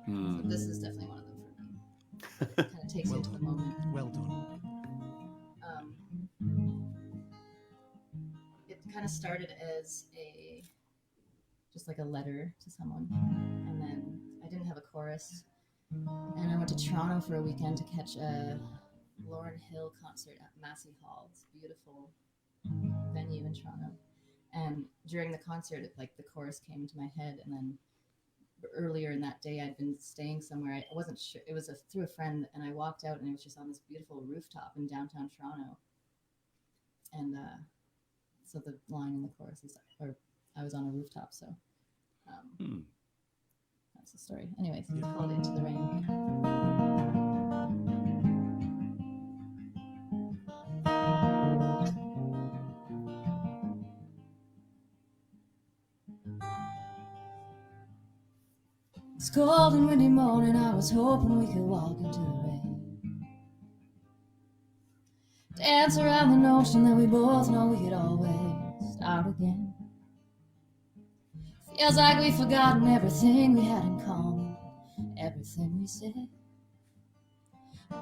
so this is definitely one of them for me. It kind of takes you into the moment. Well done. It kind of started as just like a letter to someone, and then I didn't have a chorus, and I went to Toronto for a weekend to catch a Lauryn Hill concert at Massey Hall. It's a beautiful venue in Toronto. And during the concert, the chorus came into my head. And then earlier in that day, I'd been staying somewhere. I wasn't sure. It was through a friend, and I walked out, and it was just on this beautiful rooftop in downtown Toronto. And so the line in the chorus is, or I was on a rooftop. So that's the story. Anyways, it's called Into the Rain. It's cold and windy morning, I was hoping we could walk into the rain. Dance around the notion that we both know we could always start again. Feels like we've forgotten everything we had in common, everything we said.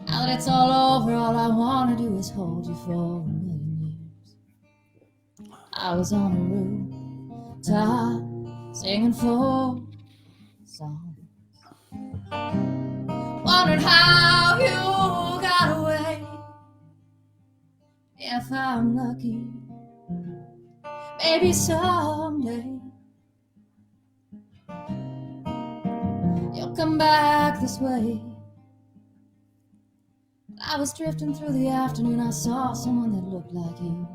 Now that it's all over, all I want to do is hold you for a million years. I was on a rooftop singing for songs. Wondered how you got away. If I'm lucky, maybe someday you'll come back this way. I was drifting through the afternoon, I saw someone that looked like you.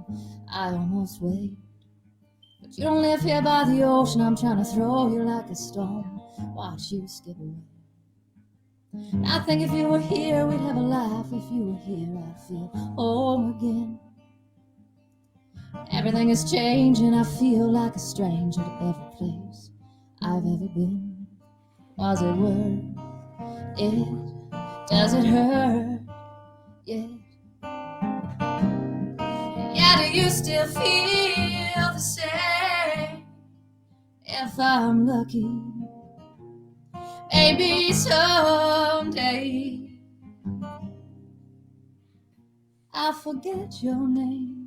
I almost waved, but you don't live here by the ocean. I'm trying to throw you like a stone, watch you skip away. I think if you were here, we'd have a laugh. If you were here, I'd feel home again. Everything is changing, I feel like a stranger to every place I've ever been. Was it worth it? Does it hurt? Yeah. Yeah, do you still feel the same? If I'm lucky, maybe someday I'll forget your name.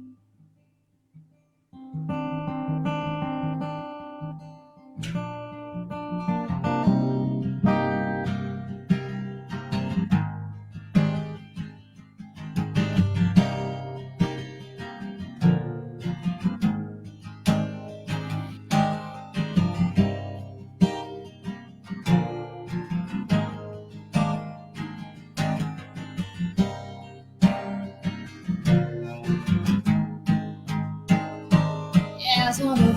As on the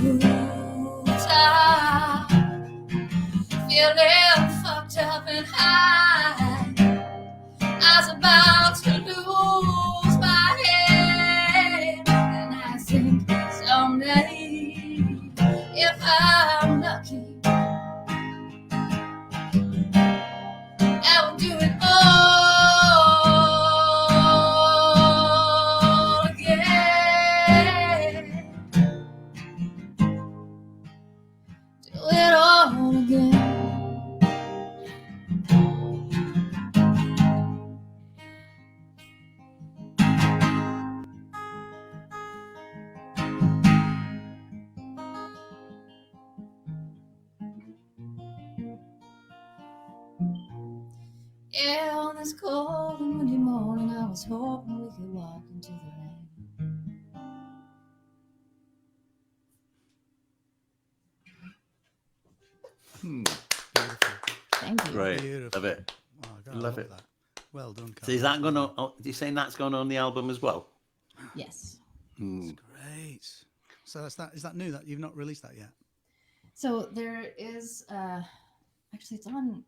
rooftop, feeling fucked up and high, I was about to lose my head, and I think someday, if I'm lucky, I will do it all again. Do it all again. Yeah, on this cold and windy morning, I was hoping we could walk into the rain. Thank you. Great. Beautiful. Love it. Oh, God, Love it. That. Well done, Karl. So is that going to? Oh, are you saying that's going on the album as well? Yes. Mm. Great. So that's that. Is that new? That you've not released that yet? So there is actually it's on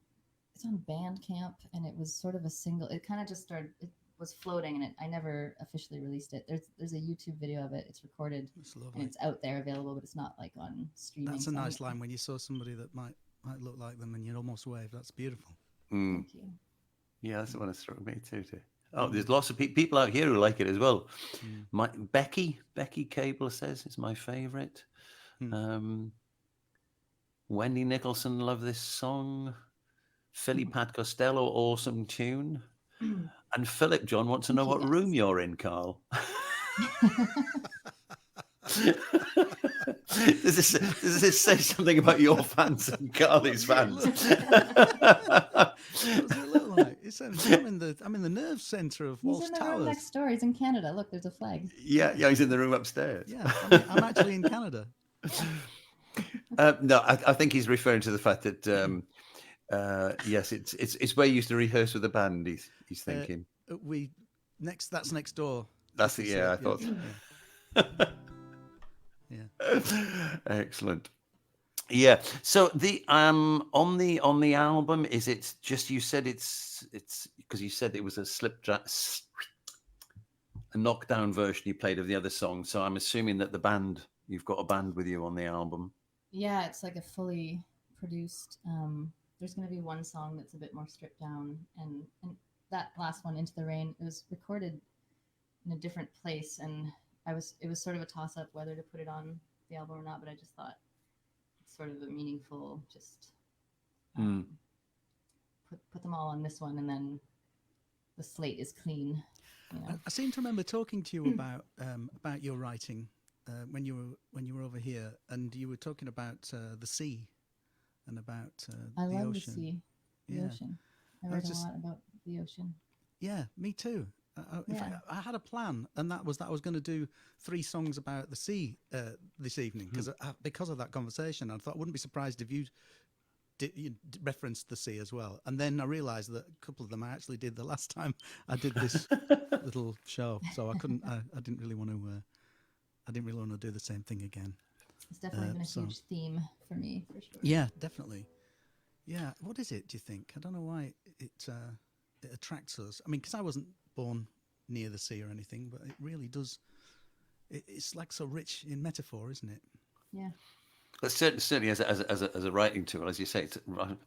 Bandcamp, and it was sort of a single. It kind of just started. It was floating, and I never officially released it. There's a YouTube video of it. It's recorded, That's lovely. and it's out there available, but it's not like on streaming. That's a so nice line when you saw somebody that might look like them and you almost waved. That's beautiful. Mm. Thank you. Yeah, that's the one that struck me too. Oh, there's lots of people out here who like it as well. Becky Cable says it's my favorite. Wendy Nicholson, love this song. Philly Pat Costello, awesome tune. And Philip John wants to know what room you're in, Karl. Does this say something about your fans and Carly's fans? What's it look like? I'm in the nerve centre of Walsh He's in the Towers. room next door. He's in Canada. Look, there's a flag. Yeah, he's in the room upstairs. Yeah, I'm actually in Canada. No, I think he's referring to the fact that yes, it's where you used to rehearse with the band. He's thinking That's next door. That's the I thought. Yeah. Excellent. Yeah. So the on the album, is it just, you said it's because you said it was a knockdown version you played of the other song. So I'm assuming that you've got a band with you on the album. Yeah, it's like a fully produced. There's going to be one song that's a bit more stripped down, and that last one, Into the Rain, it was recorded in a different place, and it was sort of a toss up whether to put it on the album or not, but I just thought it's sort of a meaningful, just put them all on this one, and then the slate is clean. You know? I seem to remember talking to you about your writing when you were over here, and you were talking about the sea and about I the love ocean. the sea, the ocean. I I write just- a lot about the ocean. Yeah, me too. In fact, I had a plan, and that was that I was going to do 3 songs about the sea this evening because of that conversation. I thought I wouldn't be surprised if you referenced the sea as well. And then I realised that a couple of them I actually did the last time I did this little show, so I couldn't. I didn't really want to. I didn't really want to do the same thing again. It's definitely been a huge theme for me, for sure. Yeah, definitely. Yeah, what is it? Do you think? I don't know why it attracts us. I mean, because I wasn't born near the sea or anything, but it really does. It's like so rich in metaphor, isn't it? Yeah. But certainly as a writing tool, as you say.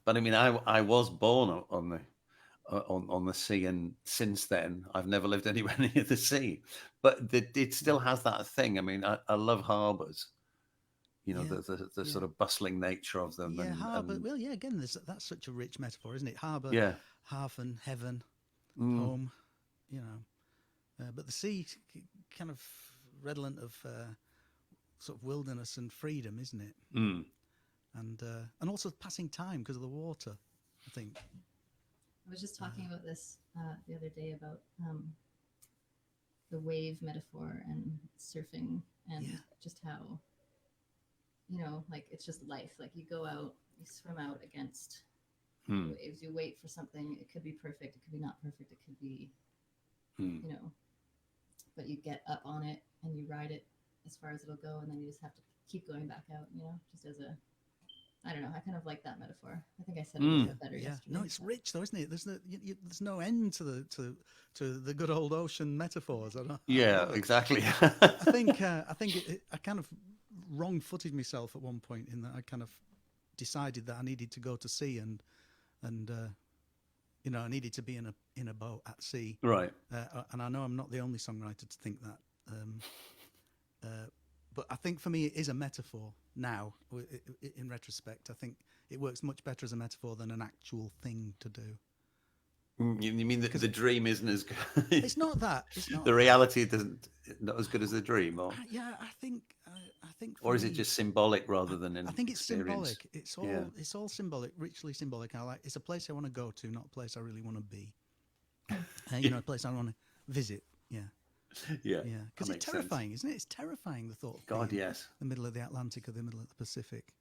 But I mean, I was born on the sea, and since then I've never lived anywhere near the sea. But it still has that thing. I mean, I love harbours. You know, the sort of bustling nature of them. Yeah, and, harbour. Well, yeah. Again, that's such a rich metaphor, isn't it? Harbour, Yeah. half and heaven, home. You know, but the sea, kind of redolent of sort of wilderness and freedom, isn't it? And also passing time because of the water, I think. I was just talking about this the other day about the wave metaphor and surfing and just how, you know, like it's just life. Like you go out, you swim out against waves, you wait for something. It could be perfect, it could be not perfect, it could be, you know, but you get up on it and you ride it as far as it'll go, and then you just have to keep going back out, you know, just as a, I don't know, I kind of like that metaphor. I think I said it a little bit better yesterday. No, it's rich though, isn't it? There's no end to the good old ocean metaphors. Exactly. I think I kind of wrong-footed myself at one point in that I kind of decided that I needed to go to sea and you know, I needed to be in a boat at sea. Right. And I know I'm not the only songwriter to think that. But I think for me it is a metaphor now. In retrospect, I think it works much better as a metaphor than an actual thing to do. You mean that the dream isn't as good? It's not that. It's not. The reality doesn't not as good as the dream, or yeah, I think. Or is it just symbolic rather than an I think it's experience? symbolic. It's all symbolic, richly symbolic. It's a place I want to go to, not a place I really want to be. You know, a place I want to visit. Yeah. Yeah. Because it's terrifying, isn't it? It's terrifying, the thought of God, being yes. the middle of the Atlantic or the middle of the Pacific.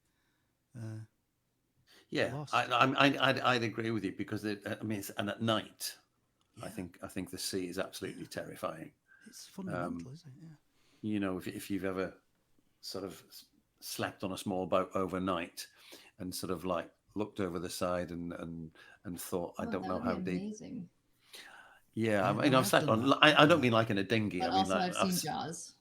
Yeah, lost. I'd agree with you because I mean, and at night, I think the sea is absolutely terrifying. It's fundamental, isn't it? Yeah. You know, if you've ever sort of slept on a small boat overnight and sort of like looked over the side and thought, I don't know how deep. Amazing. Yeah, I mean, no, I've slept done on. that. I don't mean like in a dinghy. But I mean, also, like, I've seen Jaws.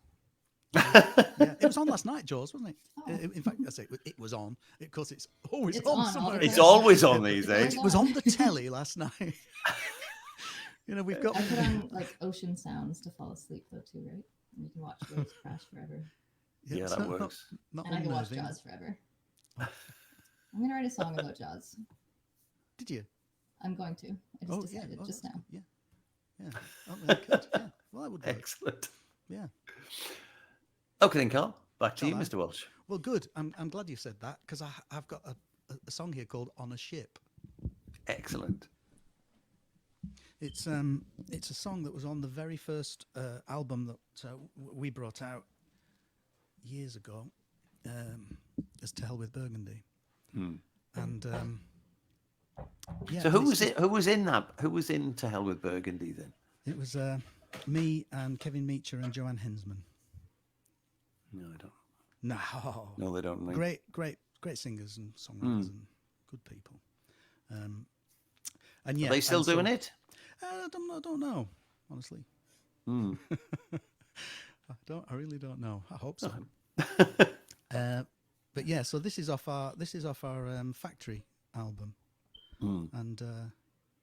Yeah, it was on last night, Jaws, wasn't it? Oh. In fact, I say it was on. Of course, it's always It's on on all somewhere. the It's time. always on these days. It was on the telly last night. You know, we've got. I put on like ocean sounds to fall asleep though too, right? And you can watch waves crash forever. Yeah, it's that not- works. Not And I can watch unnerving. Jaws forever. I'm gonna write a song about Jaws. Did you? I'm going to. I just decided just that's now. good. Yeah. Oh, well, good. Yeah. Well, that would work. Excellent. Yeah. Okay, then, Carl. Back to you, Shall I? Mr. Walsh. Well, good. I'm glad you said that because I've got a song here called "On a Ship." Excellent. It's a song that was on the very first album that we brought out years ago, as "To Hell with Burgundy," and yeah. So who was it? Who was in that? Who was in To Hell with Burgundy then? It was me and Kevin Meacher and Joanne Hensman. No, I don't. No, No, they don't. great singers and songwriters and good people. And yeah, Are they still doing it? I don't know, honestly. Mm. I really don't know. I hope so. But yeah, so this is off our Factory album, and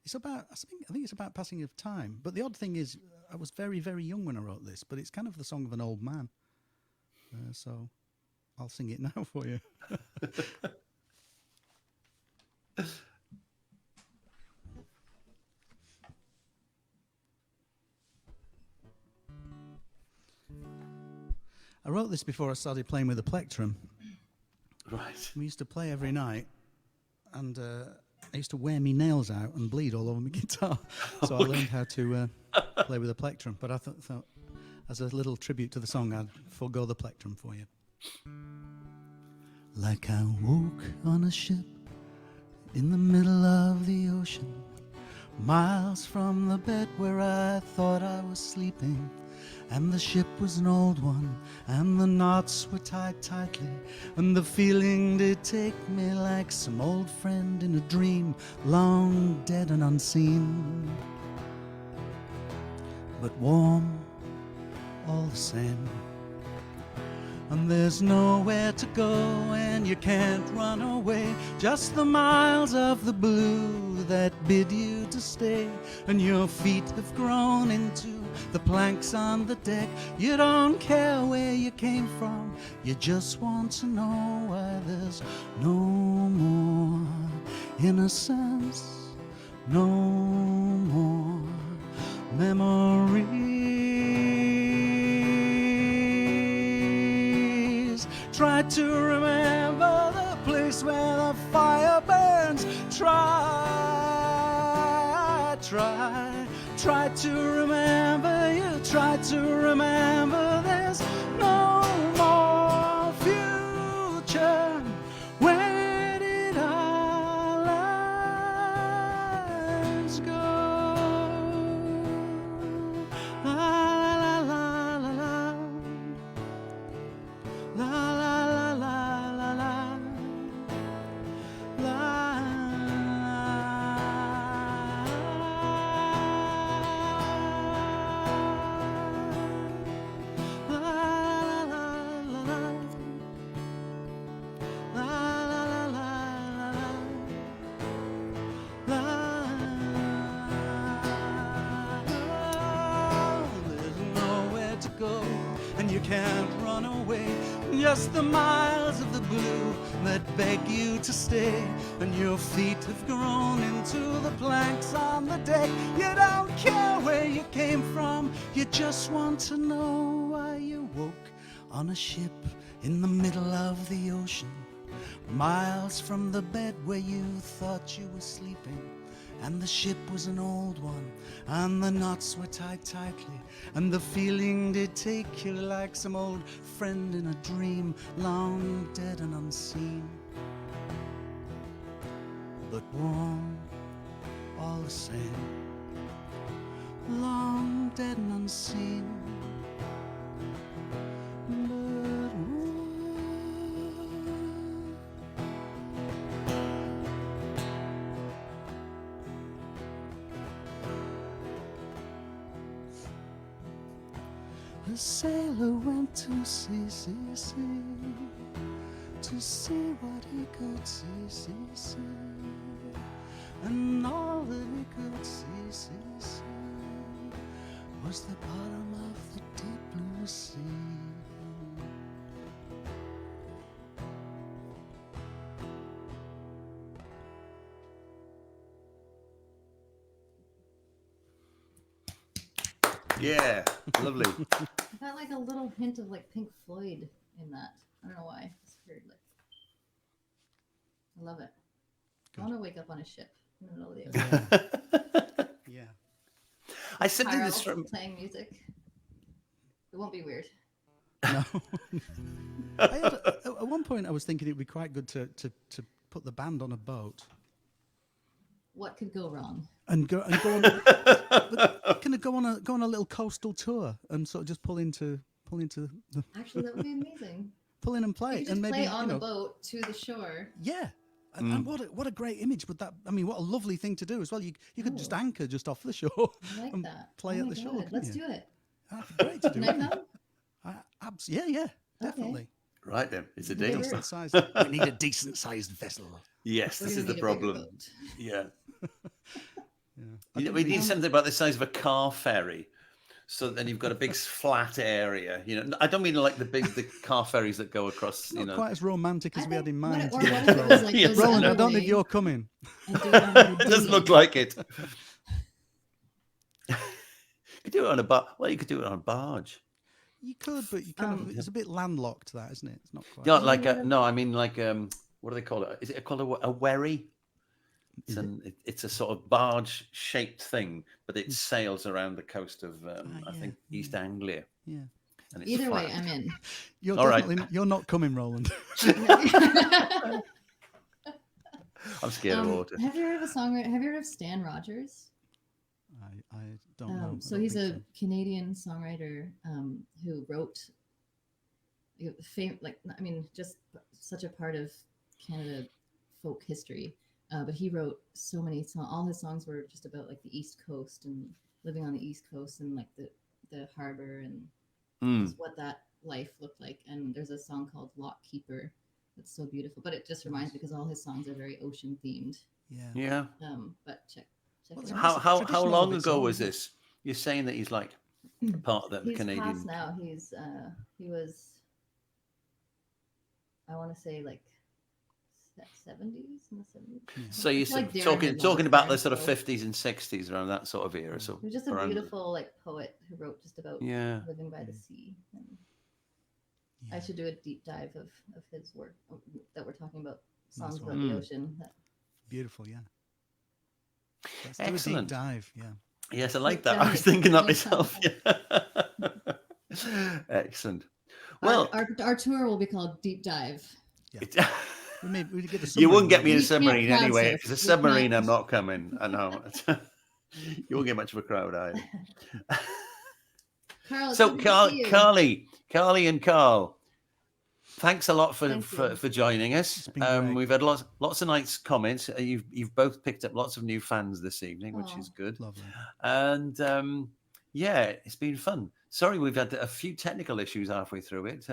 it's about I think it's about passing of time. But the odd thing is, I was very very young when I wrote this, but it's kind of the song of an old man. So I'll sing it now for you. I wrote this before I started playing with the plectrum. Right. We used to play every night, and I used to wear me nails out and bleed all over my guitar, so I learned how to play with a plectrum. But I thought, as a little tribute to the song, I'd forego the plectrum for you. Like I woke on a ship in the middle of the ocean, miles from the bed where I thought I was sleeping. And the ship was an old one, and the knots were tied tightly, and the feeling did take me like some old friend in a dream, long dead and unseen, but warm all the same. And there's nowhere to go, and you can't run away, just the miles of the blue that bid you to stay. And your feet have grown into the planks on the deck. You don't care where you came from, you just want to know why there's no more innocence, no more memories. Try to remember the place where the fire burns. Try to remember, you try to remember there's no more future. Where did our lives go? La la la la la la la la la la la. You can't run away, just the miles of the blue that beg you to stay. And your feet have grown into the planks on the deck. You don't care where you came from, you just want to know why you woke on a ship in the middle of the ocean, miles from the bed where you thought you were sleeping. And the ship was an old one, and the knots were tied tightly, and the feeling did take you like some old friend in a dream, long dead and unseen, but warm all the same. Long dead and unseen, but warm. A sailor went to sea, to see what he could see, and all that he could see, was the bottom of the deep blue sea. Yeah, lovely. I got like a little hint of like Pink Floyd in that. I don't know why. It's weird. Like, I love it. I want to wake up on a ship in the middle of the ocean. Yeah. I said to Karl this from playing music. It won't be weird. No. At one point, I was thinking it would be quite good to put the band on a boat What could go wrong? and go on. Kind of go on a little coastal tour and sort of just pull into the Actually, that would be amazing. pull in and You play could just and maybe play on the boat to the shore. Yeah. And what a great image would that? I mean, what a lovely thing to do as well. You could just anchor just off the shore I like and that. play Oh at my the shore. God, couldn't let's you? do it. That'd be great to do. Can I wouldn't come? it? Yeah, definitely. right then, it's a Bigger. deal. Decent size. We need a decent sized vessel. Yes, We're this gonna is the need a bigger problem. boat. Yeah. Yeah. We need something about the size of a car ferry. So then you've got a big flat area. I don't mean like the car ferries that go across. Not quite as romantic as we had in mind. What if it was like Yes, goes I Roland, the I other don't know if way you're coming. and do it on a It doesn't dinghy? look like it. You could do it on a bar. Well, you could do it on a barge. You could, but you kind of it's a bit landlocked. That isn't it? It's not quite. Yeah, like no, I mean like what do they call it? Is it called a wherry? It's a sort of barge-shaped thing, but it sails around the coast of I think East Anglia. Yeah. And it's Either way, flat. I'm in. You're All right. definitely you're not coming, Rowland. I'm scared of water. Have you heard of a songwriter? Have you heard of Stan Rogers? I don't know. So he's a Canadian songwriter who wrote, just such a part of Canada folk history. But he wrote so many songs. All his songs were just about like the East Coast and living on the East Coast and like the harbor and just what that life looked like. And there's a song called Lock Keeper that's so beautiful. But it just reminds me because all his songs are very ocean themed. Yeah. But check Well, it out. How long ago was this? You're saying that he's like part of the He's Canadian. past now. He was, I want to say like 70s, in the 70s. So you're like talking about the sort of 50s and 60s, around that sort of era. So he was just a around, beautiful like poet who wrote just about living by the sea. And I should do a deep dive of his work that we're talking about, songs about the ocean. Beautiful, yeah. Let's excellent do a deep dive, yeah. Yes, I like that. I was thinking that myself. Yeah. Excellent. Well, our tour will be called Deep Dive. Yeah. We get the you wouldn't get me in a You can't submarine crowd anyway. surf. If it's a You submarine, can't. I'm not coming. I know. You won't get much of a crowd either. Carl, So, Carly and Karl, thanks a lot Thank for joining us. great. We've had lots of nice comments. You've both picked up lots of new fans this evening, which is good. Lovely. And yeah, it's been fun. Sorry, we've had a few technical issues halfway through it,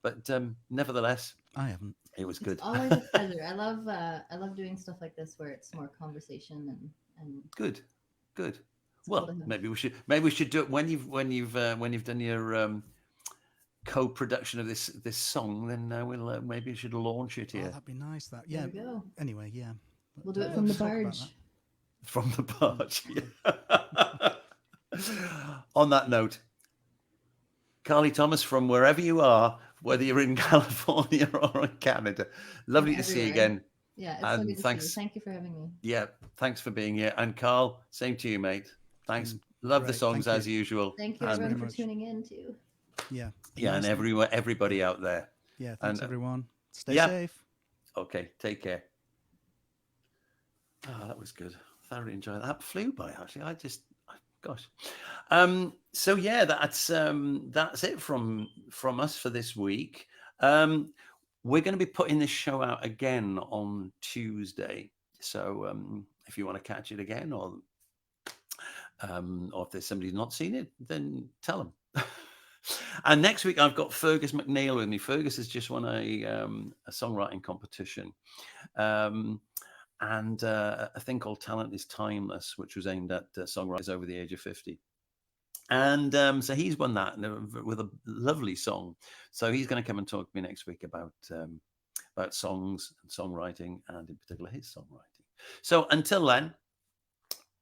but nevertheless, I haven't. it was good. It's always a pleasure. I love doing stuff like this where it's more conversation and Good. cool Well, to have. maybe we should do it when you've done your co-production of this song. Then we'll maybe you should launch it here That'd be nice. That There yeah. we go. Anyway, yeah. We'll do it from the talk about barge. that. from the barge. Yeah. On that note, Carly Thomas, from wherever you are, whether you're in California or in Canada, lovely to see you Everywhere. again. Yeah, it's so And good to thanks. see you. Thank you for having me. Yeah, thanks for being here. And Karl, same to you, mate. Thanks. Love the Great, songs thank as usual. Thank you And- everyone for much. tuning in too. Yeah. Yeah, and Nice. everybody out there. Yeah, thanks and, everyone. Stay yeah. safe. Okay, take care. Oh, that was good. Thoroughly enjoyed that. That flew by, actually. Gosh. So yeah, that's it from us for this week. We're going to be putting this show out again on Tuesday. So if you want to catch it again, or if there's somebody who's not seen it, then tell them. And next week I've got Fergus McNeil with me. Fergus has just won a songwriting competition. And a thing called Talent is Timeless, which was aimed at songwriters over the age of 50. And so he's won that with a lovely song. So he's going to come and talk to me next week about songs and songwriting, and in particular his songwriting. So until then,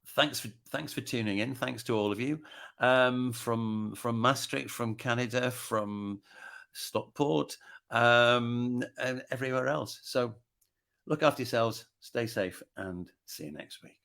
thanks for tuning in. Thanks to all of you from Maastricht, from Canada, from Stockport, and everywhere else. So look after yourselves, stay safe, and see you next week.